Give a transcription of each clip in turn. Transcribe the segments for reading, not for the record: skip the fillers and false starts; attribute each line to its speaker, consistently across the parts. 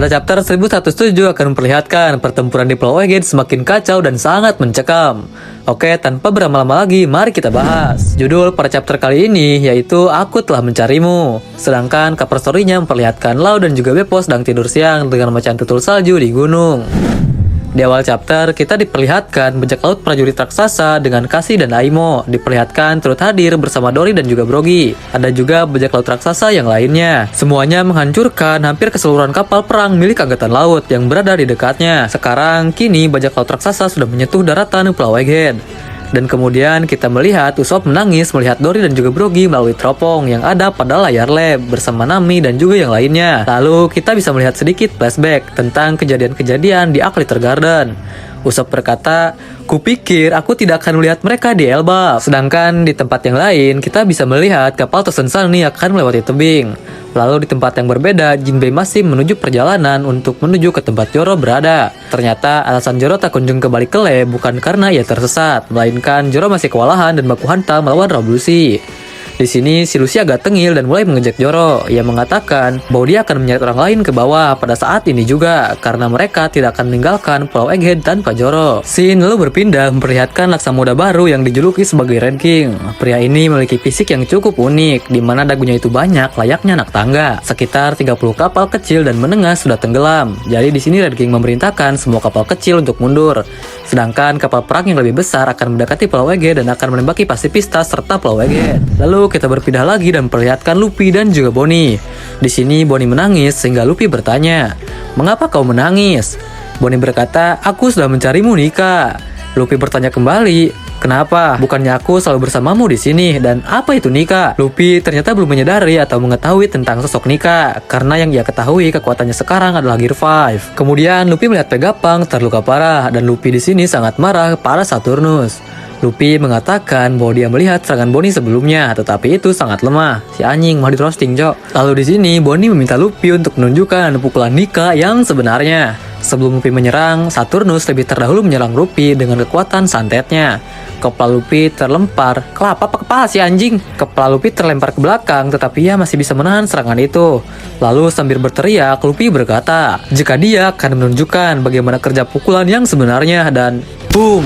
Speaker 1: Pada chapter 1107 akan memperlihatkan pertempuran di Pulau Eged semakin kacau dan sangat mencekam. Oke, tanpa berlama-lama lagi, mari kita bahas. Judul pada chapter kali ini yaitu Aku Telah Mencarimu. Sedangkan cover story-nya memperlihatkan Lau dan juga Beppo sedang tidur siang dengan macan tutul salju di gunung. Di awal chapter, kita diperlihatkan bajak laut prajurit raksasa dengan Kasi dan Aimo. Diperlihatkan turut hadir bersama Dori dan juga Brogy. Ada juga bajak laut raksasa yang lainnya. Semuanya menghancurkan hampir keseluruhan kapal perang milik Angkatan Laut yang berada di dekatnya. Sekarang, kini bajak laut raksasa sudah menyentuh daratan Pulau Eged. Dan kemudian kita melihat Usopp menangis melihat Dori dan juga Brogy melalui teropong yang ada pada layar lab bersama Nami dan juga yang lainnya. Lalu kita bisa melihat sedikit flashback tentang kejadian-kejadian di Glitter Garden. Usopp berkata, "Kupikir aku tidak akan melihat mereka di Elbaf." Sedangkan di tempat yang lain kita bisa melihat kapal Tosensan akan melewati tebing. Lalu di tempat yang berbeda, Jinbei masih menuju perjalanan untuk menuju ke tempat Zoro berada. Ternyata alasan Zoro tak kunjung kembali ke lab bukan karena ia tersesat, melainkan Zoro masih kewalahan dan baku hantam melawan Rob Lucy. Di sini, si Lucy agak tengil dan mulai mengejek Zoro. Ia mengatakan bahwa dia akan menyeret orang lain ke bawah pada saat ini juga, karena mereka tidak akan meninggalkan Pulau Egghead tanpa Zoro. Scene lalu berpindah memperlihatkan laksa muda baru yang dijuluki sebagai Red King. Pria ini memiliki fisik yang cukup unik, di mana dagunya itu banyak layaknya anak tangga. Sekitar 30 kapal kecil dan menengah sudah tenggelam. Jadi di sini Red King memerintahkan semua kapal kecil untuk mundur. Sedangkan kapal perang yang lebih besar akan mendekati Pulau Egghead dan akan menembaki pasifista serta Pulau Egghead. Lalu kita berpindah lagi dan memperlihatkan Luffy dan juga Bonnie. Di sini Bonnie menangis sehingga Luffy bertanya, "Mengapa kau menangis?" Bonnie berkata, "Aku sudah mencarimu, Nika." Luffy bertanya kembali, "Kenapa? Bukannya aku selalu bersamamu di sini? Dan apa itu Nika?" Luffy ternyata belum menyadari atau mengetahui tentang sosok Nika, karena yang ia ketahui kekuatannya sekarang adalah Gear 5. Kemudian Luffy melihat Vegapunk terluka parah dan Luffy di sini sangat marah pada Saturnus. Luffy mengatakan bahwa dia melihat serangan Bonnie sebelumnya, tetapi itu sangat lemah. Si anjing mau di roasting, Cok. Lalu di sini Bonnie meminta Luffy untuk menunjukkan pukulan Nika yang sebenarnya. Sebelum Luffy menyerang, Saturnus lebih terdahulu menyerang Luffy dengan kekuatan santetnya. Kepala Luffy terlempar. Kelapa apa kepala si anjing? Kepala Luffy terlempar ke belakang, tetapi ia masih bisa menahan serangan itu. Lalu sambil berteriak, Luffy berkata, jika dia akan menunjukkan bagaimana kerja pukulan yang sebenarnya dan boom.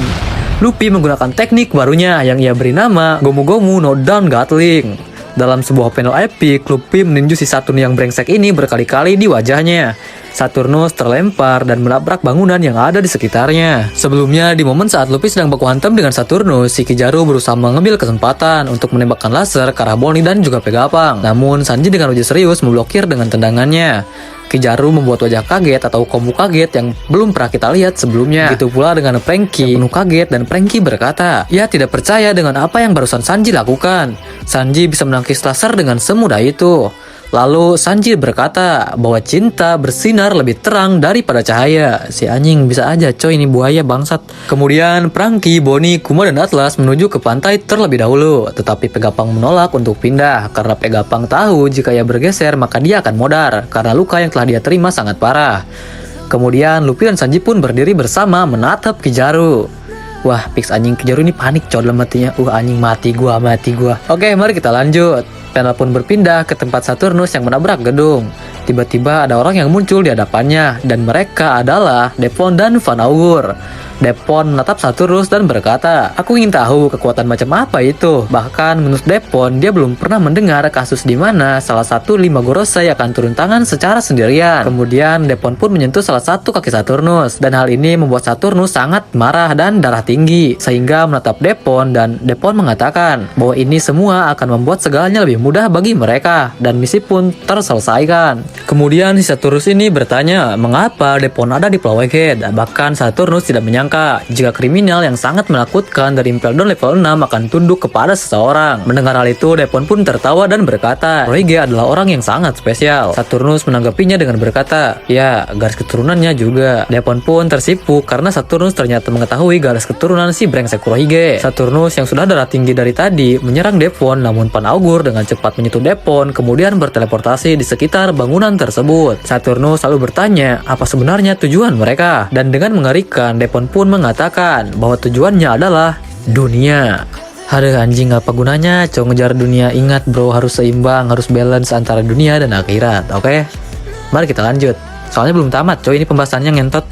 Speaker 1: Luffy menggunakan teknik barunya yang ia beri nama Gomu Gomu no Down Gatling. Dalam sebuah panel epic, Luffy meninju si Saturn yang brengsek ini berkali-kali di wajahnya. Saturnus terlempar dan menabrak bangunan yang ada di sekitarnya. Sebelumnya, di momen saat Luffy sedang baku hantam dengan Saturnus, si Kizaru berusaha mengambil kesempatan untuk menembakkan laser ke arah Bonnie dan juga Vegapunk. Namun, Sanji dengan wajah serius memblokir dengan tendangannya. Kizaru membuat wajah kaget atau Komu kaget yang belum pernah kita lihat sebelumnya. Begitu pula dengan Franky yang penuh kaget dan Franky berkata, ia tidak percaya dengan apa yang barusan Sanji lakukan. Sanji bisa menangkis laser dengan semudah itu. Lalu Sanji berkata bahwa cinta bersinar lebih terang daripada cahaya. Si anjing bisa aja coy, ini buaya bangsat. Kemudian Franky, Bonnie, Kuma dan Atlas menuju ke pantai terlebih dahulu. Tetapi Vegapunk menolak untuk pindah karena Vegapunk tahu jika ia bergeser maka dia akan modar karena luka yang telah dia terima sangat parah. Kemudian Luffy dan Sanji pun berdiri bersama menatap Kizaru. Wah, fix anjing Kizaru ini panik coy dalam hatinya. Anjing mati gua. Oke, mari kita lanjut. Panel pun berpindah ke tempat Saturnus yang menabrak gedung. Tiba-tiba ada orang yang muncul di hadapannya, dan mereka adalah Depon dan Van Augur. Depon menatap Saturnus dan berkata, aku ingin tahu kekuatan macam apa itu. Bahkan menurut Depon, dia belum pernah mendengar kasus di mana salah satu 5 Gorosei akan turun tangan secara sendirian. Kemudian Depon pun menyentuh salah satu kaki Saturnus, dan hal ini membuat Saturnus sangat marah dan darah tinggi, sehingga menatap Depon, dan Depon mengatakan bahwa ini semua akan membuat segalanya lebih mudah bagi mereka, dan misi pun terselesaikan. Kemudian si Saturnus ini bertanya mengapa Depon ada di Pulau Egghead. Bahkan Saturnus tidak menyangka jika kriminal yang sangat menakutkan dari Impel Down level 6 akan tunduk kepada seseorang. Mendengar hal itu, Depon pun tertawa dan berkata, Roige adalah orang yang sangat spesial. Saturnus menanggapinya dengan berkata, ya, garis keturunannya juga. Depon pun tersipu karena Saturnus ternyata mengetahui garis keturunan si brengsek Kurohige. Saturnus yang sudah darah tinggi dari tadi menyerang Depon, namun Van Augur dengan cepat menyentuh Depon kemudian berteleportasi di sekitar bangunan tersebut. Saturnus lalu bertanya apa sebenarnya tujuan mereka, dan dengan mengerikan Depon pun mengatakan bahwa tujuannya adalah dunia. Aduh anjing, apa gunanya cow ngejar dunia? Ingat bro, harus seimbang, harus balance antara dunia dan akhirat. Oke? Mari kita lanjut. Soalnya belum tamat coy, ini pembahasannya ngentot.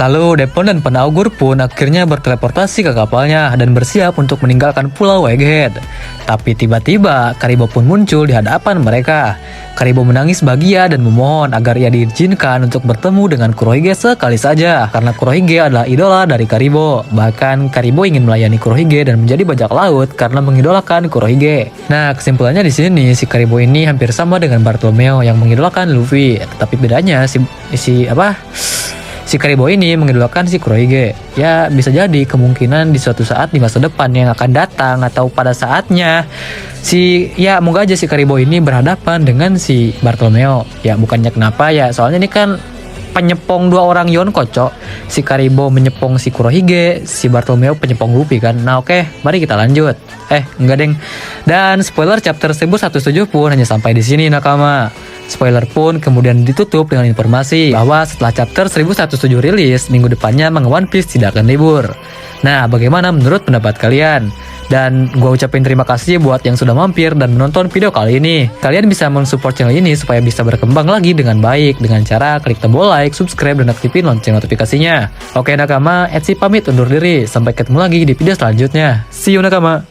Speaker 1: Lalu Depon dan Penaugur pun akhirnya berteleportasi ke kapalnya dan bersiap untuk meninggalkan Pulau Egghead. Tapi tiba-tiba Karibo pun muncul di hadapan mereka. Karibo menangis bahagia dan memohon agar ia diizinkan untuk bertemu dengan Kurohige sekali saja, karena Kurohige adalah idola dari Karibo. Bahkan Karibo ingin melayani Kurohige dan menjadi bajak laut karena mengidolakan Kurohige. Nah, kesimpulannya di sini si Karibo ini hampir sama dengan Bartolomeo yang mengidolakan Luffy, tapi bedanya si Karibo ini mengidolakan si Kurohige. Ya bisa jadi kemungkinan di suatu saat di masa depan yang akan datang atau pada saatnya moga aja si Karibo ini berhadapan dengan si Bartolomeo. Ya bukannya kenapa ya, soalnya ini kan penyepong dua orang Yonko cok. Si Karibo menyepong si Kurohige, si Bartolomeo penyepong Luffy kan. Nah oke, mari kita lanjut. Enggak deng. Dan spoiler chapter 1107 pun hanya sampai di sini nakama. Spoiler pun kemudian ditutup dengan informasi bahwa setelah chapter 1107 rilis, minggu depannya manga One Piece tidak akan libur. Nah, bagaimana menurut pendapat kalian? Dan gua ucapin terima kasih buat yang sudah mampir dan menonton video kali ini. Kalian bisa mensupport channel ini supaya bisa berkembang lagi dengan baik dengan cara klik tombol like, subscribe, dan aktifin lonceng notifikasinya. Oke nakama, Etsy pamit undur diri. Sampai ketemu lagi di video selanjutnya. See you nakama.